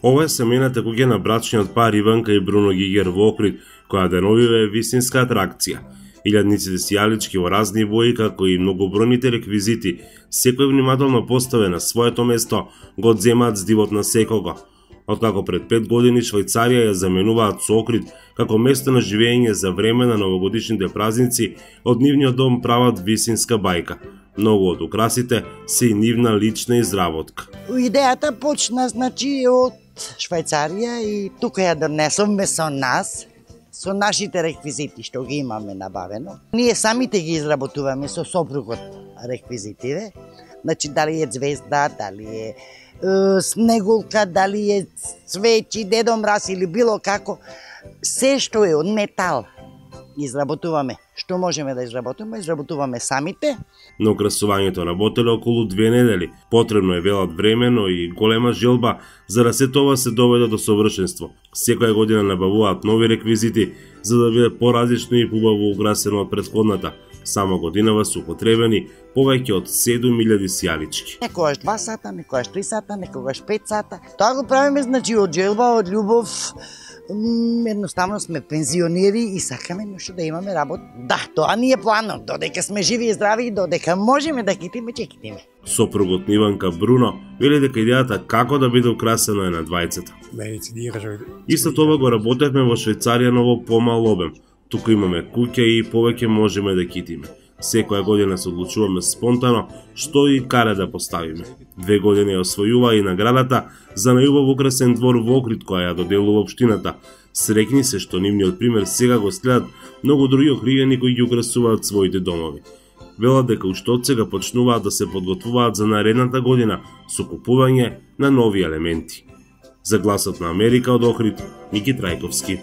Ова е семејната куќа на брачниот пар Иванка и Бруно Гигер во Охрид, која деновиве е вистинска атракција. Илјадниците сијалички во разни бои, како и многобројните реквизити, секој внимателно поставе на своето место, го земаат здивот на секого. Откако пред 5 години Швајцарија ја заменуваат со Охрид како место на живење за време на новогодишните празници, од нивниот дом прават вистинска бајка. Многу од украсите се и нивна лична изработка. Идејата почна од Швајцарија и тука ја донесовме со нас, со нашите реквизити што ги имаме набавено. Ние самите ги изработуваме со сопругот реквизитиве. Значи дали е звезда, дали е снегулка, дали е свечи, Дедо Мраз или било како, се што е од метал изработуваме. Што можеме да изработуваме самите. На украсувањето работеле околу 2 недели. Потребно е, велат, времено и голема желба за да се тоа се доведе до совршенство. Секоја година набавуваат нови реквизити за да биде поразлично и побаво украсено од претходната. Само годинава се употребени повеќе од 7000 сијалички. Некогаш 2 сата, некогаш 3 сата, некогаш 5 сата. Тоа го правиме значи од желба, од љубов. Едноставно сме пензионери и сакаме нешто да имаме работа. Да, тоа ни е планот, додека сме живи и здрави и додека можеме да китиме, ќе китиме. Сопругот на Иванка Бруно вели дека идејата како да биде украсено е на двајцата. Исто тоа го работевме во Швајцарија, но во помал обем. Туку имаме куќа и повеќе можеме да китиме. Секоја година се одлучуваме спонтано што и каде да поставиме. 2 години освојува и наградата за најубав украсен двор во Охрид која ја доделува општината. Среќни се што нивниот пример сега го следат многу други охриѓани кои ги украсуваат своите домови. Велат дека уште од сега почнуваат да се подготвуваат за наредната година со купување на нови елементи. За Гласот на Америка од Охрид, Мики Трајковски.